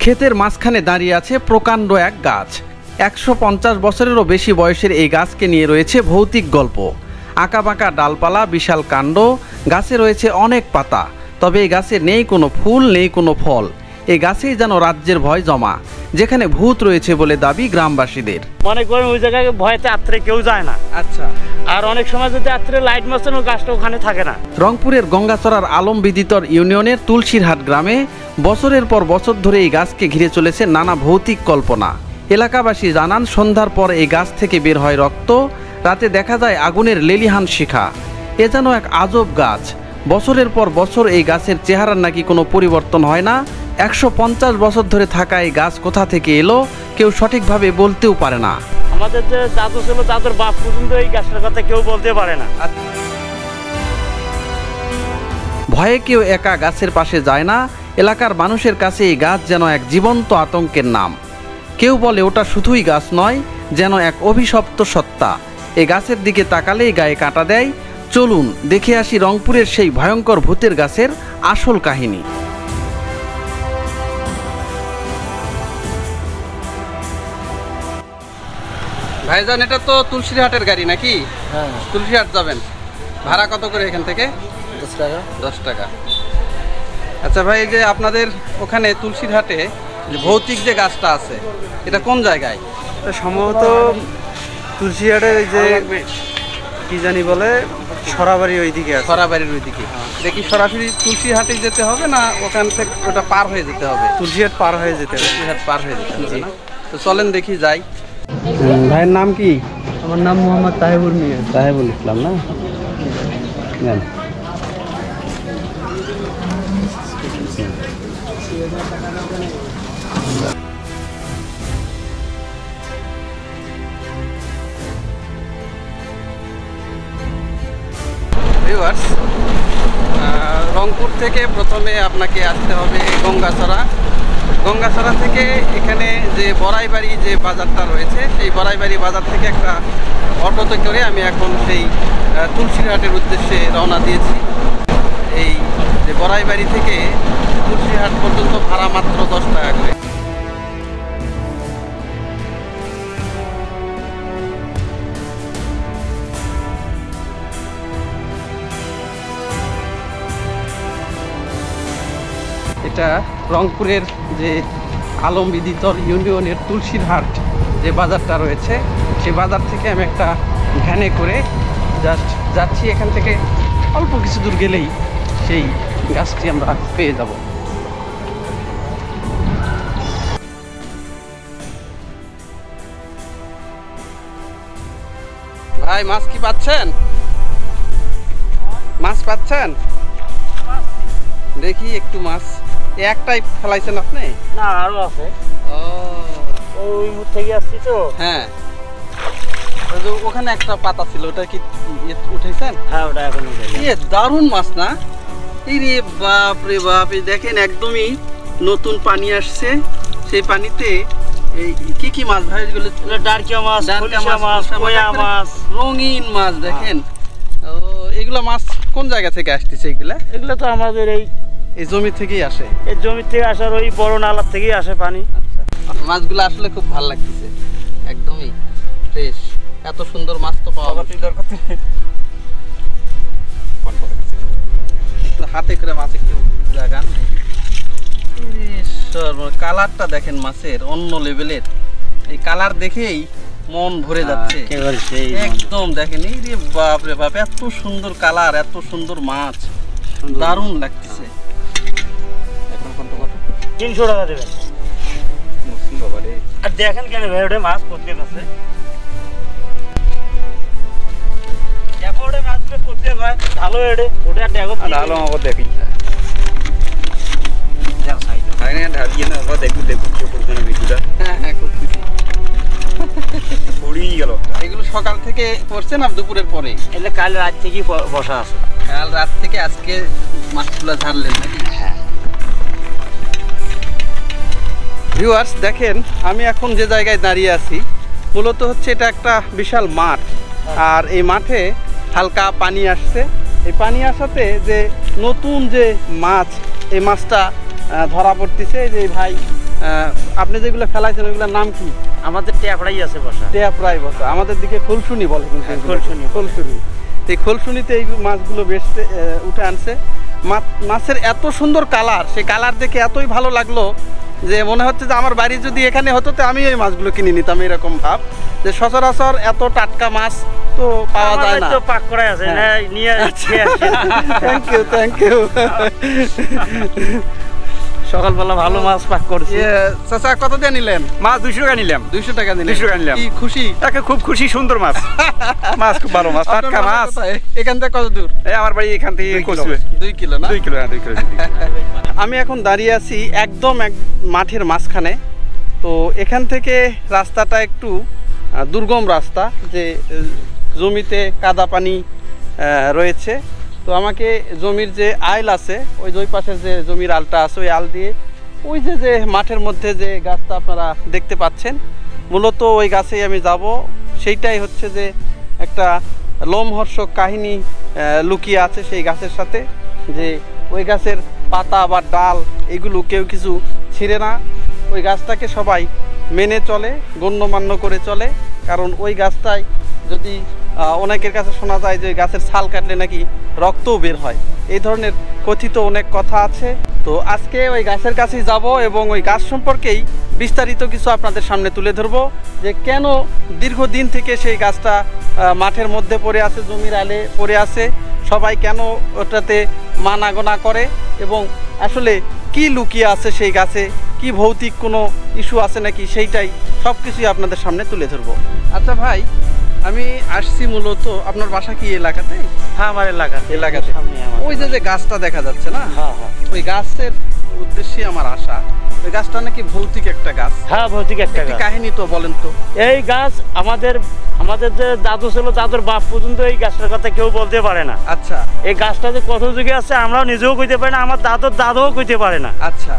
ক্ষেতের মাঝখানে দাঁড়িয়ে আছে প্রকাণ্ড এক গাছ। 150 বছরেরও বেশি বয়সের এই গাছকে নিয়ে রয়েছে ভৌতিক গল্প। আঁকাবাঁকা ডালপালা, বিশাল কাণ্ড, গাছে রয়েছে অনেক পাতা, তবে এই গাছে নেই কোনো ফুল, নেই কোনো ফল। এই গাছেই যেন রাজ্যের ভয় জমা, যেখানে ভূত রয়েছে বলে দাবি গ্রামবাসীদের। মনে করেন ওই জায়গায় ভয়তে আত্রে কেউ যায় না। আচ্ছা, আর অনেক সময় যদি আত্রে লাইট মারছেন ওই গাছটা ওখানে থাকে না। রংপুরের গঙ্গাচড়ার আলম বিদিতর ইউনিয়নের তুলসীরহাট গ্রামে বছরের পর বছর ধরে এই গাছকে ঘিরে চলেছে নানা ভৌতিক কল্পনা। এলাকাবাসী জানান, সন্ধ্যার পর এই গাছ থেকে বের হয় রক্ত, রাতে দেখা যায় আগুনের লেলিহান শিখা। এ যেন এক আজব গাছ। বছরের পর বছর এই গাছের চেহারার নাকি কোনো পরিবর্তন হয় না। 150 বছর ধরে থাকা এই গাছ কোথা থেকে এলো কেউ সঠিকভাবে বলতেও পারে না। আমাদের যে দাদু ছিল, দাদুর বাপ পর্যন্ত এই গাছটার কথা কেউ বলতে পারে না। ভয়ে কেউ একা গাছের পাশে যায় না। এলাকার মানুষের কাছে এই গাছ যেন এক জীবন্ত আতঙ্কের নাম। কেউ বলে ওটা শুধুই গাছ নয়, যেন এক অভিশপ্ত সত্তা। এই গাছের দিকে তাকালেই গায়ে কাঁটা দেয়। চলুন দেখে আসি রংপুরের সেই ভয়ঙ্কর ভূতের গাছের আসল কাহিনী। ভাইজান, এটা তো তুলসীরহাটের গাড়ি নাকি? হ্যাঁ, তুলসীরহাট যাবেন, ভাড়া কত করে এখান থেকে? 10 টাকা। 10 টাকা। আচ্ছা ভাই, এই যে আপনাদের ওখানে তুলসীরহাটে যে ভৌতিক যে গাছটা আছে, এটা কোন জায়গায়? সম্ভবত তুলসীহাটের যে কি জানি বলে সরাবাড়ি ওইদিকে আছে। সরাবাড়ির ওইদিকে। দেখি সরাসরি তুলসীরহাটে যেতে হবে না ওখান থেকে ওটা পার হয়ে যেতে হবে? তুলসীহাট পার হয়ে যেতে হবে। তুলসীরহাট পার হয়ে যেতে হবে না? তো চলেন দেখি যাই। ভাইয়ের নাম কি? আমার নাম মোহাম্মদ তাহেবুল মিয়া। তাহেবুল ইসলাম না? নেন। ভিউয়ার্স, রংপুর থেকে প্রথমে আপনাকে আসতে হবে গঙ্গাচড়া। গঙ্গাচড়া থেকে এখানে যে বড়াইবাড়ি যে বাজারটা রয়েছে, সেই বড়াইবাড়ি বাজার থেকে একটা অটোতে করে আমি এখন সেই তুলসীরহাটের উদ্দেশ্যে রওনা দিয়েছি। এই যে বড়াইবাড়ি থেকে তুলসীরহাট পর্যন্ত ভাড়া মাত্র 10 টাকা করে। এটা রংপুরের যে আলম বিদিতর ইউনিয়নের তুলসীরহাট যে বাজারটা রয়েছে, সেই বাজার থেকে আমি একটা ভ্যানে করে জাস্ট যাচ্ছি। এখান থেকে অল্প কিছু দূর গেলেই সেই গাছটি আমরা পেয়ে যাব। ভাই, মাছ কি পাচ্ছেন? মাছ পাচ্ছেন? দেখি একটু মাছ। একটাই ফেলাইছেন আপনি? না, আরো আছে। ও, ওই মুখ থেকে আসছি তো। হ্যাঁ, ওখানে একটা পাতা ছিল, ওটা কি উঠেছেন? হ্যাঁ, ওটা এখন দারুণ মাছ না? এই রে বাপ রে বাপ, এই দেখেন একদমই নতুন পানি আসছে। সেই পানিতে এই কি কি মাছ ভাই? এগুলো ডারকিয়া মাছ, কলিশা মাছ, কয়া মাছ, রঙিন মাছ দেখেন। ও, এগুলো মাছ কোন জায়গা থেকে আসতেছে? এগুলো তো আমাদের এই জমি থেকেই আসে। এই জমি থেকে আসার ওই বড় নালার থেকেই আসে পানি। মাছগুলো আসলে খুব ভালো লাগতেছে, একদমই ফ্রেশ। এত সুন্দর মাছ তো পাওয়া হাতে করে মাছ একটু লাগান। কালারটা দেখেন মাছের, অন্য লেভেলের। এই কালার দেখেই মন ভরে যাচ্ছে একদম। দেখেন, এই রে বাপ রে বাপ, এত সুন্দর কালার, এত সুন্দর মাছ, দারুণ লাগতেছে। এখন কত? 300 টাকা দেবেন। আর দেখেন কেন ভাই, ওটা মাছ করতে আছে। মাছগুলো করতে ভাই ভালো, এড়ে ওটা দেখো ভালো আমাকে দেখি। এগুলো সকাল থেকে পড়ছে না দুপুরের পরে? এলে কাল রাত থেকে বসা আছে। কাল রাত থেকে আজকে মাছগুলো ঝাড়লেন নাকি? হ্যাঁ। ভিউয়ার্স, দেখেন আমি এখন যে জায়গায় দাঁড়িয়ে আছি, মূলত হচ্ছে এটা একটা বিশাল মাঠ। আর এই মাঠে হালকা পানি আসছে। এই পানি আসাতে যে নতুন যে মাছ, এই মাছটা ধরা পড়তেছে। যে ভাই আপনি যেগুলো ফেলাইছেন ওইগুলোর নাম কি? আমাদের ট্যাপড়াই আছে বসা। টেপরাই বসা, আমাদের দিকে খোলসুনি বলে কিন্তু হ্যাঁ, এগুলোকে। খোলসুনি। খোলসুনি। তো এই খোলসুনিতে এই মাছগুলো বেশ উঠে আনছে। মাছের এত সুন্দর কালার, সেই কালার দেখে এতই ভালো লাগলো যে মনে হচ্ছে যে আমার বাড়ি যদি এখানে হতো তো আমি এই মাছগুলো কিনে নিতাম, এরকম ভাব। যে সচরাচর এত টাটকা মাছ তো পাওয়া যায় আমাদের না। তো পাক করাই আছে, হ্যাঁ। না নিয়ে খেয়ে আসি। Thank you. সকালবেলা ভালো মাছ পাক করছি। চাচা কত দিয়ে নিলেন? মাছ 200 টাকা নিলাম। 200 টাকা নিলেন? 200 টাকা নিলাম। কি খুশি? তাকে খুব খুশি, সুন্দর মাছ। মাছ খুব ভালো মাছ, টাটকা আপনার বাসা মাছ। কোথায়? এখান থেকে কত দূর? এই আমার বাড়ি এখান থেকে 2 কিলো। কচুয়া। 2 কিলো না? 2 কিলো, হ্যাঁ 2 কিলো। আমি এখন দাঁড়িয়ে আছি একদম মাঠের মাঝখানে। তো এখান থেকে রাস্তাটা একটু দুর্গম রাস্তা, যে জমিতে কাদা পানি রয়েছে। তো আমাকে জমির যে আইল আছে, ওই পাশের যে জমির আলটা আছে, ওই আল দিয়ে ওই যে মাঠের মধ্যে যে গাছটা আপনারা দেখতে পাচ্ছেন, মূলত ওই গাছেই আমি যাব। সেইটাই হচ্ছে যে একটা লোমহর্ষক কাহিনী লুকিয়ে আছে সেই গাছের সাথে, যে ওই গাছের পাতা বা ডাল এগুলো কেউ কিছু ছিঁড়ে না, ওই গাছটাকে সবাই মেনে চলে, গণ্যমান্য করে চলে। কারণ ওই গাছটাই যদি অনেকের কাছে শোনা যায় যে ওই গাছের ছাল কাটলে নাকি রক্তও বের হয়, এই ধরনের কথিত অনেক কথা আছে। তো আজকে ওই গাছের কাছেই যাব এবং ওই গাছ সম্পর্কেই বিস্তারিত কিছু আপনাদের সামনে তুলে ধরবো, যে কেন দীর্ঘদিন থেকে সেই গাছটা মাঠের মধ্যে পড়ে আছে, জমির আলে পড়ে আছে, সবাই কেন ওটাতে মানাগোনা করে, এবং আসলে কি লুকিয়ে আছে সেই গাছে, কি ভৌতিক কোনো ইস্যু আছে নাকি, সেইটাই সব কিছুই আপনাদের সামনে তুলে ধরবো। আচ্ছা ভাই, আমি আসছি মূলত, আপনার বাসা কি এলাকাতে? হ্যাঁ, আমার এলাকাতে। সামনে আমার। ওই যে গাছটা দেখা যাচ্ছে না, হ্যাঁ হ্যাঁ ওই গাছের উদ্দেশ্যে আমার আশা। ওই গাছটা নাকি ভৌতিক একটা গাছ। হ্যাঁ, ভৌতিক একটা একটি গাছ। কাহিনী তো বলেন তো। এই গাছ আমাদের যে দাদু ছিল, দাদুর বাপ পর্যন্ত এই গাছটার কথা কেউ বলতে পারে না। আচ্ছা এই গাছটা যে কত যুগে আছে আমরাও নিজেও কইতে পারি না, আমার দাদুর দাদুও কইতে পারে না। আচ্ছা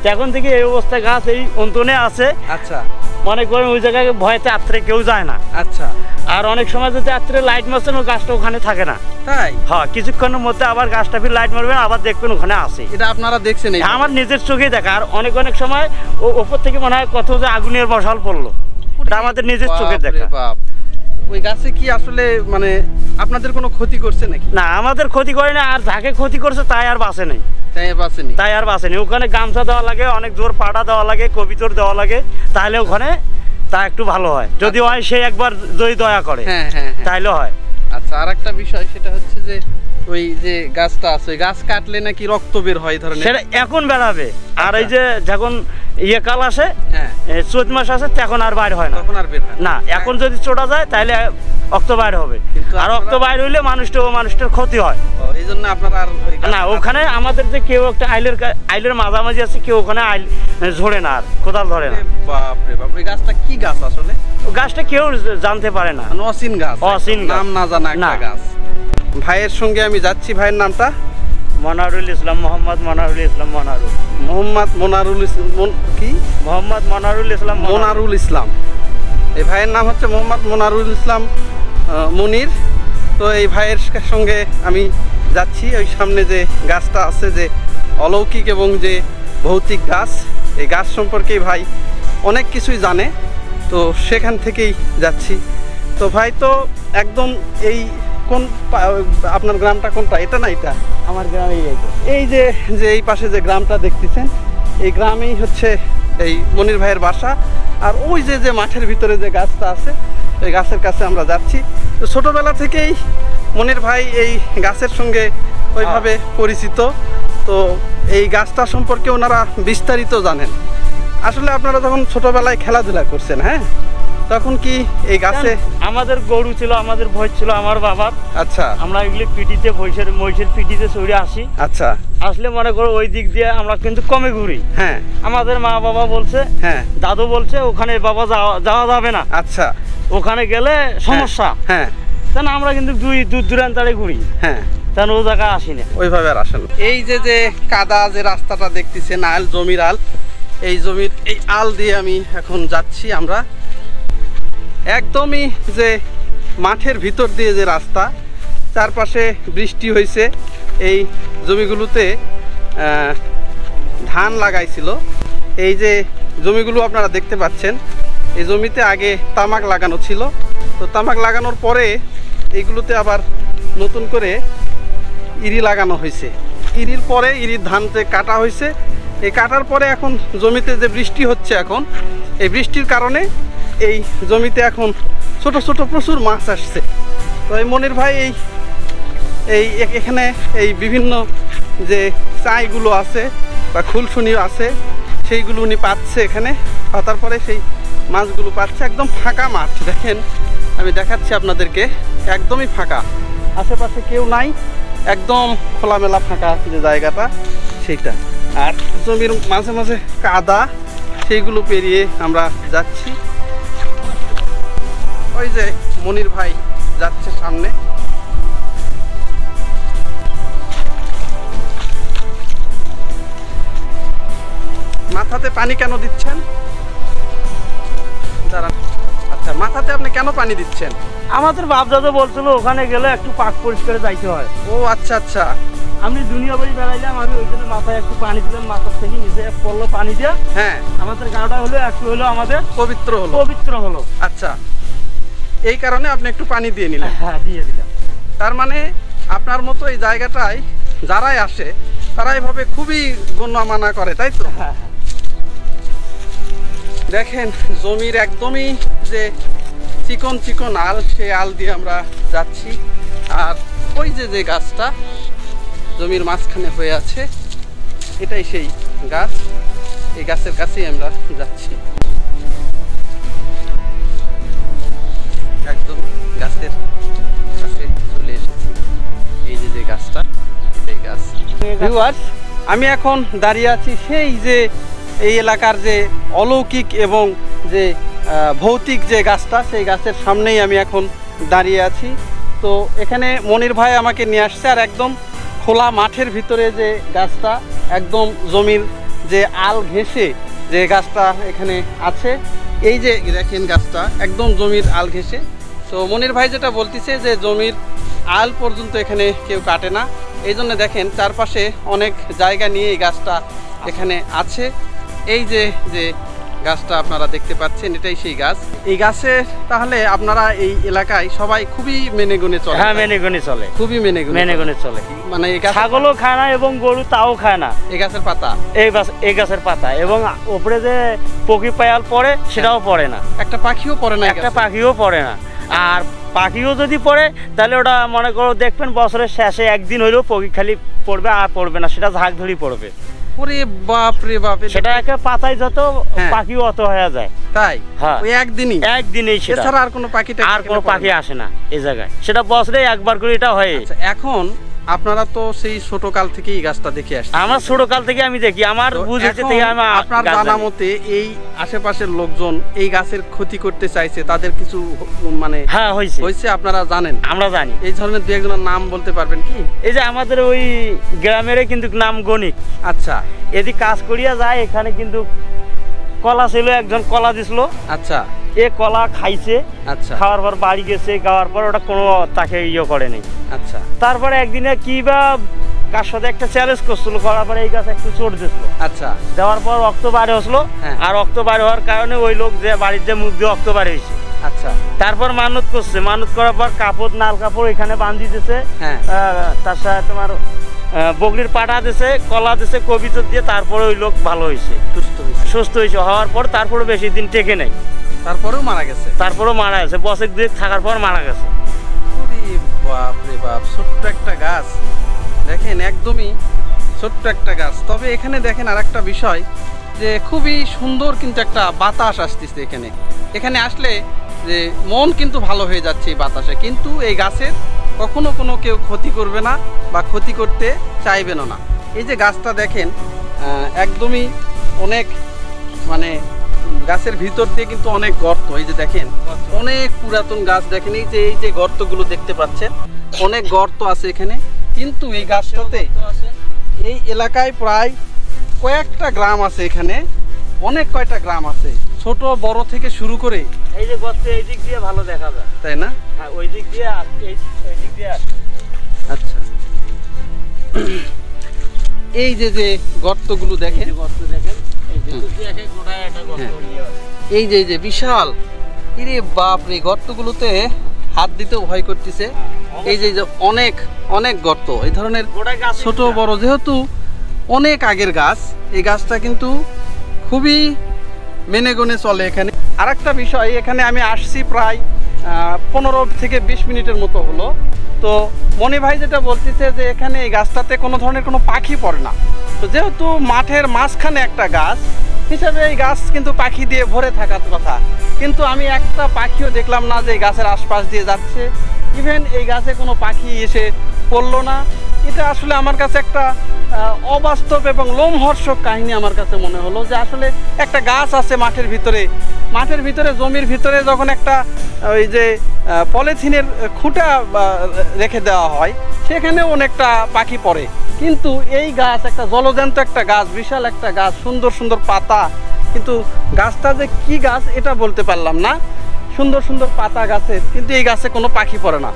তো এখন থেকে এই অবস্থায় গাছ এই অন্তনে আছে। আচ্ছা মনে করেন ওই জায়গায় ভয়তে আত্রে কেউ যায় না। আচ্ছা। আর অনেক সময় যদি আত্রে লাইট মারছেন, ওই গাছটা ওখানে থাকে না। তাই? হ্যাঁ, কিছুক্ষণের মধ্যে আবার গাছটা ফির লাইট মারবেন, আবার দেখবেন ওখানে আছে। এটা আপনারা দেখছেন? আমার নিজের চোখেই দেখা। আর অনেক সময় ও ওপর থেকে মনে হয় কত যে আগুনের মশাল পড়লো, এটা আমাদের নিজের চোখে দেখা। বাপ, ওই গাছে কি আসলে মানে আপনাদের কোনো ক্ষতি করছে নাকি? না, আমাদের ক্ষতি করে না। আর যাকে ক্ষতি করছে তাই আর বাঁচে নেই। তাই আর বাঁচেনি। ওখানে গামছা দেওয়া লাগে, অনেক জোর পাটা দেওয়া লাগে, কবিতর দেওয়া লাগে, তাহলে ওখানে তা একটু ভালো হয়। যদি হয় সে একবার যদি দয়া করে, হ্যাঁ হ্যাঁ তাইলে হয়। আচ্ছা, আর একটা বিষয়, সেটা হচ্ছে যে ওই যে গাছটা আছে, ওই গাছ কাটলে নাকি রক্ত বের হয় ধরনের। সেটা এখন বেড়াবে। আর এই যে যখন কাল আসে, হ্যাঁ, চৈত মাস আসে, তখন আর বাইর হয় না। তখন আর বের হয় না, এখন যদি চোটা যায় তাহলে রক্ত বাইর হবে। কিন্তু আর রক্ত বাইর হইলে মানুষটার ক্ষতি হয়। এই জন্য আপনারা আর ওই গাছ না, ওখানে আমাদের যে কেউ একটা আইলের মাঝামাঝি আছে, কেউ ওখানে আইল ঝোড়ে না, আর কোদাল ধরে না। বাপ রে বাপ, ওই গাছটা কি গাছ আসলে? ও গাছটা কেউ জানতে পারে না। মানে অচিন গাছ, অচিন গাছ। নাম না জানা একটা না। গাছ। ভাইয়ের সঙ্গে আমি যাচ্ছি, ভাইয়ের নামটা? মনারুল ইসলাম, মোহাম্মদ মনারুল ইসলাম। মোহাম্মদ মনারুল ইসলাম। কি? মোহাম্মদ মনারুল ইসলাম। মনারুল ইসলাম। এই ভাইয়ের নাম হচ্ছে মোহাম্মদ মনারুল ইসলাম মনির। তো এই ভাইয়ের সঙ্গে আমি যাচ্ছি। ওই সামনে যে গাছটা আছে, যে অলৌকিক এবং যে ভৌতিক গাছ, এই গাছ সম্পর্কে ভাই অনেক কিছুই জানে। তো সেখান থেকেই যাচ্ছি। তো ভাই, তো একদম এই কোন আপনার গ্রামটা কোনটা? এটা না এটা? আমার গ্রামে এই যে এই পাশে যে গ্রামটা দেখতেছেন, এই গ্রামেই হচ্ছে এই মনির ভাইয়ের বাসা। আর ওই যে মাঠের ভিতরে যে গাছটা আছে, ওই গাছের কাছে আমরা যাচ্ছি। তো ছোটবেলা থেকেই মনির ভাই এই গাছের সঙ্গে ওইভাবে পরিচিত। তো এই গাছটা সম্পর্কে ওনারা বিস্তারিত জানেন। আসলে আপনারা যখন ছোটবেলায় খেলাধুলা করছেন, হ্যাঁ, তখন কি এই গাছে? আমাদের গরু ছিল, আমাদের ভয় ছিল আমার বাবার। আচ্ছা, আমরা এগুলি পিটিতে মহিষের পিটিতে চড়ে আসি। আচ্ছা, আসলে মনে করো ওই দিক দিয়ে আমরা কিন্তু কমে ঘুরি। হ্যাঁ, আমাদের মা বাবা বলছে, হ্যাঁ, দাদু বলছে ওখানে বাবা যাওয়া যাবে না, আচ্ছা, ওখানে গেলে সমস্যা। হ্যাঁ, তাই আমরা কিন্তু দূর দূরান্তারে ঘুরি, হ্যাঁ, তাই ও জায়গায় আসি না। ওইভাবে আর আসেন। এই যে কাদা যে রাস্তাটা দেখতেছেন, আল, জমির আল, এই জমির এই আল দিয়ে আমি এখন যাচ্ছি। আমরা একদমই যে মাঠের ভিতর দিয়ে যে রাস্তা, চারপাশে বৃষ্টি হয়েছে, এই জমিগুলোতে ধান লাগাইছিল। এই যে জমিগুলো আপনারা দেখতে পাচ্ছেন, এই জমিতে আগে তামাক লাগানো ছিল। তো তামাক লাগানোর পরে এইগুলোতে আবার নতুন করে ইরি লাগানো হয়েছে। ইরির পরে ইরির ধান যে কাটা হয়েছে, এই কাটার পরে এখন জমিতে যে বৃষ্টি হচ্ছে, এখন এই বৃষ্টির কারণে এই জমিতে এখন ছোট ছোট প্রচুর মাছ আসছে। তো এই মনির ভাই এই এখানে এই বিভিন্ন যে চাইগুলো আছে বা খুলশুনি আছে, সেইগুলো উনি পাচ্ছে এখানে, পাতার পরে সেই মাছগুলো পাচ্ছে। একদম ফাঁকা মাঠ, দেখেন আমি দেখাচ্ছি আপনাদেরকে, একদমই ফাঁকা, আশেপাশে কেউ নাই, একদম খোলামেলা ফাঁকা যে জায়গাটা সেইটা। আর জমির মাঝে মাঝে কাদা, সেইগুলো পেরিয়ে আমরা যাচ্ছি। ওই যে মনির ভাই যাচ্ছে সামনে। মাথাতে পানি কেন দিচ্ছেন? দাঁড়ান। আচ্ছা, মাথাতে আপনি কেন পানি দিচ্ছেন? আমাদের বাপদাদা বলছিল ওখানে গেলে একটু পাক পরিষ্কারে যাইতে হয়। ও আচ্ছা আচ্ছা। আমি দুনিয়া বাড়ি বেড়াইলাম, আমি ওই জন্য মাথায় একটু পানি দিলাম, মাথার থেকে নিচে পড়লো পানি দিয়ে। হ্যাঁ, আমাদের গাটা হলো একটু হলো আমাদের পবিত্র হলো। পবিত্র হলো। আচ্ছা, এই কারণে আপনি একটু পানি দিয়ে নিলেন। হ্যাঁ, দিয়ে দিলাম। তার মানে আপনার মতো এই জায়গাটায় যারাই আসে তারা এভাবে খুবই গণ্যমানা করে, তাই তো? হ্যাঁ, দেখেন জমির একদমই যে চিকন চিকন আল, সেই আল দিয়ে আমরা যাচ্ছি। আর ওই যে যে গাছটা জমির মাঝখানে হয়ে আছে, এটাই সেই গাছ। এই গাছের কাছেই আমরা যাচ্ছি, একদম গাছের কাছে চলে এসেছি। এই যে যে গাছটা, এটাই গাছ। ভিউয়ার্স, আমি এখন দাঁড়িয়ে আছি সেই যে এই এলাকার যে অলৌকিক এবং যে ভৌতিক যে গাছটা, সেই গাছের সামনেই আমি এখন দাঁড়িয়ে আছি। তো এখানে মনির ভাই আমাকে নিয়ে আসছে, আর একদম খোলা মাঠের ভিতরে যে গাছটা, একদম জমির যে আল ঘেঁষে যে গাছটা এখানে আছে, এই যে দেখেন গাছটা একদম জমির আল ঘেঁষে। তো মনির ভাই যেটা বলতেছে যে জমির আল পর্যন্ত এখানে কেউ কাটে না, এই জন্য দেখেন চারপাশে অনেক জায়গা নিয়ে এই গাছটা এখানে আছে। এই যে যে গাছটা আপনারা দেখতে পাচ্ছেন, এটাই সেই গাছ। এই গাছে তাহলে আপনারা এই এলাকায় সবাই খুবই মেনে গুনে চলে? হ্যাঁ, মেনে গুনে চলে, খুবই মেনে গুনে চলে। মানে এই গাছ ছাগলও খায় না এবং গরু তাও খায় না এই গাছের পাতা, এই গাছের পাতা। এবং উপরে যে পকি পায়াল পড়ে সেটাও পড়ে না, একটা পাখিও পড়ে না, একটা পাখিও পড়ে না। আর পাখিও যদি পড়ে তাহলে ওটা মনে করো দেখবেন বছরের শেষে একদিন হইলেও পকি খালি পড়বে, আর পড়বে না, সেটা ঝাঁক ধরি পড়বে। ওরে বাপ রে বাপ, সেটা একটা পাতায় যত পাখিও অত হয়ে যায়। তাই? হ্যাঁ, ওই একদিনেই সেটা, এছাড়া আর কোনো পাখি আর কোনো পাখি আসে না এই জায়গায়, সেটা বছরে একবার করে এটা হয়। এখন আপনারা তো সেই ছোট কাল থেকেই গাছটা দেখে আসছেন? আমার ছোট কাল থেকে আমি দেখি, আমার বুঝেছে থেকে আমি। আপনার জানা মতে এই আশেপাশের লোকজন এই গাছের ক্ষতি করতে চাইছে, তাদের কিছু মানে হ্যাঁ হয়েছে, আপনারা জানেন? আমরা জানি। এই ধরনের দু একজনের নাম বলতে পারবেন কি? এই যে আমাদের ওই গ্রামের কিন্তু নাম গণিক। আচ্ছা, এদিকে কাজ করিয়া যায়, এখানে কিন্তু কলা ছিল, একজন কলা দিছিল। আচ্ছা, এ কলা খাইছে, আচ্ছা, খাওয়ার পর বাড়ি গেছে, খাওয়ার পর ওটা কোনো তাকে ইয়ে করে নাই। আচ্ছা, তারপরে একদিনে কি বা কার সাথে একটা চ্যালেঞ্জ করছিল, করার পরে এই গাছ একটু চোট দিছিল। আচ্ছা, দেওয়ার পর রক্ত বাইরে হসলো, আর রক্ত বাইরে হওয়ার কারণে ওই লোক যে বাড়ির যে মুখ দিয়ে রক্ত বাইরে হয়েছে। আচ্ছা, তারপর মানত করছে, মানত করার পর কাপড়, নাল কাপড় এখানে বান্ধি দিতেছে, তার সাথে তোমার বগলির পাটা দিছে, কলা দিছে, কবিচর দিয়ে, তারপরে ওই লোক ভালো হয়েছে, সুস্থ হয়েছে। হওয়ার পর তারপরে বেশি দিন টেকে নাই, তারপরেও মারা গেছে। তারপরেও মারা গেছে, বছর দুয়েক থাকার পর মারা গেছে। বাপ রে বাপ, ছোট্ট একটা গাছ দেখেন, একদমই ছোট্ট একটা গাছ। তবে এখানে দেখেন আর একটা বিষয়, যে খুবই সুন্দর কিন্তু একটা বাতাস আসতেছে এখানে। এখানে আসলে যে মন কিন্তু ভালো হয়ে যাচ্ছে এই বাতাসে। কিন্তু এই গাছের কখনো কোনো কেউ ক্ষতি করবে না বা ক্ষতি করতে চাইবেনও না। এই যে গাছটা দেখেন, একদমই অনেক মানে গাছের ভিতর দিয়ে কিন্তু অনেক গর্ত। এই যে দেখেন অনেক পুরাতন গাছ, দেখেন এই যে গর্তগুলো দেখতে পাচ্ছেন, অনেক গর্ত আছে এখানে। কিন্তু এই গাছটাতে এই এলাকায় প্রায় কয়েকটা গ্রাম আছে, এখানে অনেক কয়টা গ্রাম আছে, ছোট বড় থেকে শুরু করে। এই যে গর্ত এই দিক দিয়ে ভালো দেখা যায়, তাই না? হ্যাঁ, ওই দিক দিয়ে আর এই দিক দিয়ে। আচ্ছা, এই যে গর্তগুলো দেখেন, গর্ত দেখেন, এই যে বিশাল, ইরে বাপ রে, গর্তগুলোতে হাত দিতেও ভয় করতেছে। এই যে অনেক অনেক গর্ত, এই ধরনের ছোট বড়, যেহেতু অনেক আগের গাছ, এই গাছটা কিন্তু খুবই মেনে গুনে চলে এখানে। আর একটা বিষয়, এখানে আমি আসছি প্রায় 15 থেকে 20 মিনিটের মতো হলো। তো মনি ভাই যেটা বলতেছে যে এখানে এই গাছটাতে কোনো ধরনের কোনো পাখি পড়ে না। তো যেহেতু মাঠের মাঝখানে একটা গাছ হিসাবে এই গাছ কিন্তু পাখি দিয়ে ভরে থাকার কথা, কিন্তু আমি একটা পাখিও দেখলাম না যে এই গাছের আশপাশ দিয়ে যাচ্ছে। ইভেন এই গাছে কোনো পাখি এসে পড়লো না। এটা আসলে আমার কাছে একটা অবাস্তব এবং লোমহর্ষক কাহিনী আমার কাছে মনে হলো, যে আসলে একটা গাছ আছে মাঠের ভিতরে জমির ভিতরে, যখন একটা ওই যে পলিথিনের খুঁটা রেখে দেওয়া হয়, সেখানেও অনেকটা পাখি পড়ে। কিন্তু এই গাছ একটা জলজ্যান্ত একটা গাছ, বিশাল একটা গাছ, সুন্দর সুন্দর পাতা, কিন্তু গাছটা যে কি গাছ এটা বলতে পারলাম না। সুন্দর সুন্দর পাতা গাছের, কিন্তু এই গাছে কোনো পাখি পড়ে না।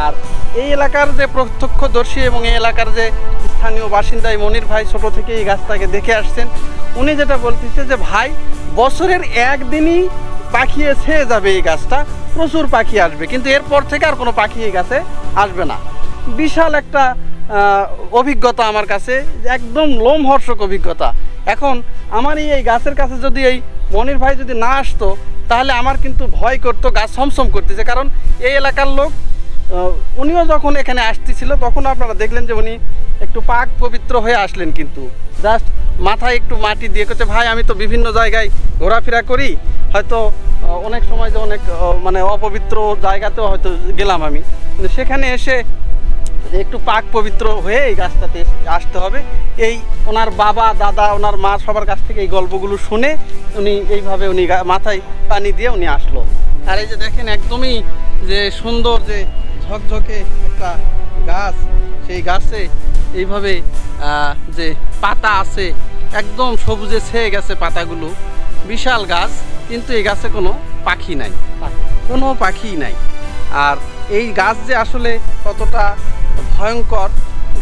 আর এই এলাকার যে প্রত্যক্ষদর্শী এবং এই এলাকার যে স্থানীয় বাসিন্দা মনির ভাই, ছোট থেকে এই গাছটাকে দেখে আসছেন, উনি যেটা বলতেছে যে ভাই, বছরের একদিনই পাখি এসে যাবে এই গাছটা, প্রচুর পাখি আসবে, কিন্তু এরপর থেকে আর কোনো পাখি এই গাছে আসবে না। বিশাল একটা অভিজ্ঞতা আমার কাছে, একদম লোমহর্ষক অভিজ্ঞতা। এখন আমার এই গাছের কাছে যদি এই মনির ভাই যদি না আসতো, তাহলে আমার কিন্তু ভয় করতো, গাছ ছমছম করতেছে। কারণ এই এলাকার লোক, উনিও যখন এখানে আসতেছিল তখন আপনারা দেখলেন যে উনি একটু পাক পবিত্র হয়ে আসলেন, কিন্তু জাস্ট মাথায় একটু মাটি দিয়ে করছে, ভাই আমি তো বিভিন্ন জায়গায় ঘোরাফেরা করি, হয়তো অনেক সময় যে অনেক মানে অপবিত্র জায়গাতেও হয়তো গেলাম আমি, কিন্তু সেখানে এসে একটু পাক পবিত্র হয়ে এই গাছটাতে আসতে হবে। এই ওনার বাবা, দাদা, ওনার মা সবার কাছ থেকে এই গল্পগুলো শুনে উনি এইভাবে উনি মাথায় পানি দিয়ে উনি আসলো। আর এই যে দেখেন, একদমই যে সুন্দর যে ঝকঝকে একটা গাছ, সেই গাছে এইভাবে যে পাতা আছে, একদম সবুজে ছেয়ে গেছে পাতাগুলো, বিশাল গাছ, কিন্তু এই গাছে কোনো পাখি নাই, কোনো পাখি নাই। আর এই গাছ যে আসলে কতটা ভয়ঙ্কর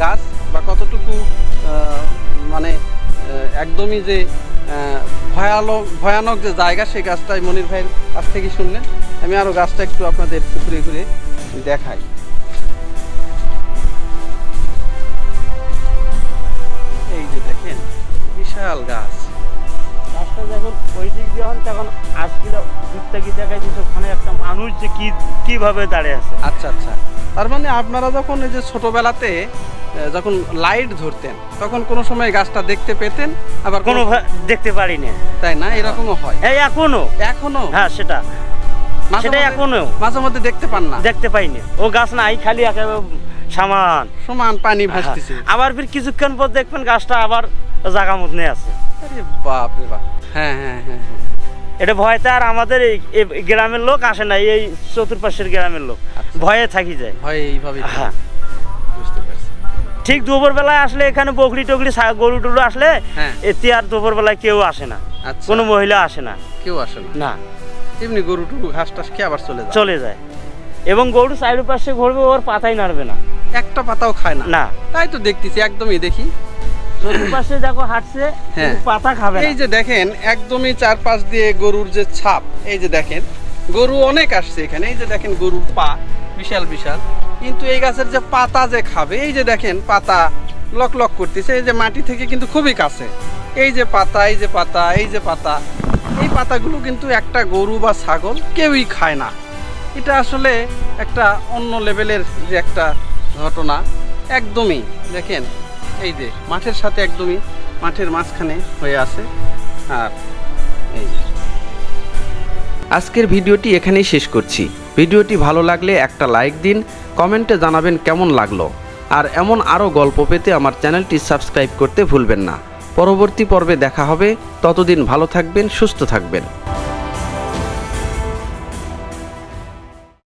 গাছ বা কতটুকু মানে একদমই যে ভয়ানক যে জায়গা, সেই গাছটাই মনির ভাইয়ের কাছ থেকে শুনলেন। আমি আরও গাছটা একটু আপনাদের ঘুরে ঘুরে দেখাই। এই যে দেখেন, বিশাল গাছ। গাছটা যখন ওই দিক দিয়ে হন, তখন আসছিল দিকটা কি দেখাই দিচ্ছে, ওখানে একটা মানুষ যে কিভাবে দাঁড়িয়ে আছে। আচ্ছা আচ্ছা, তার মানে আপনারা যখন এই যে ছোটবেলাতে যখন লাইট ধরতেন, তখন কোনো সময় গাছটা দেখতে পেতেন, আবার কোনো দেখতে পারি না, তাই না? এরকমও হয়। এই এখনো হ্যাঁ, সেটা এখনো মাঝে মধ্যে দেখতে পান না, দেখতে পাই না। ও গাছ নাই, খালি একেবারে সমান পানি ভাসতেছে। আবার ফির কিছুক্ষণ পর দেখবেন গাছটা আবার জায়গা মতনে আছে। আরে বাপ রে বাপ। হ্যাঁ হ্যাঁ হ্যাঁ, এটা ভয়তে আর আমাদের এই গ্রামের লোক আসে না, এই চতুর্পাশের গ্রামের লোক ভয়ে থাকি যায়, ভয় এইভাবে। হ্যাঁ, বুঝতে পারছি। ঠিক দুপুর বেলায় আসলে এখানে বকরি টকরি গরু টরু আসলে এতে আর দুপুর বেলায় কেউ আসে না, কোনো মহিলা আসে না, কেউ আসে না। এমনি গরু টরু ঘাস টাস খেয়ে আবার চলে যায়। এবং গরু চারিপাশে ঘুরবে, ওর পাতাই নাড়বে না, একটা পাতাও খায় না। তাই তো দেখতেছি, একদমই দেখি চতুর্পাশে দেখো হাঁটছে, পাতা খাবে। এই যে দেখেন, একদমই চারপাশ দিয়ে গরুর যে ছাপ, এই যে দেখেন গরু অনেক আসছে এখানে। এই যে দেখেন গরুর পা বিশাল বিশাল, কিন্তু এই গাছের যে পাতা যে খাবে, এই যে দেখেন পাতা লক লক করতেছে, এই যে মাটি থেকে কিন্তু খুবই কাছে। এই যে পাতা, এই যে পাতা, এই যে পাতা, এই পাতাগুলো কিন্তু একটা গরু বা ছাগল কেউই খায় না। এটা আসলে একটা অন্য লেভেলের যে একটা ঘটনা। একদমই দেখেন, এই যে মাঠের সাথে একদমই মাঠের মাঝখানে হয়ে আছে। আর এই যে আজকের ভিডিওটি এখানেই শেষ করছি। ভিডিওটি ভালো লাগলে একটা লাইক দিন, কমেন্টে জানাবেন কেমন লাগলো। আর এমন আরও গল্প পেতে আমার চ্যানেলটি সাবস্ক্রাইব করতে ভুলবেন না। পরবর্তী পর্বে দেখা হবে, ততদিন ভালো থাকবেন, সুস্থ থাকবেন।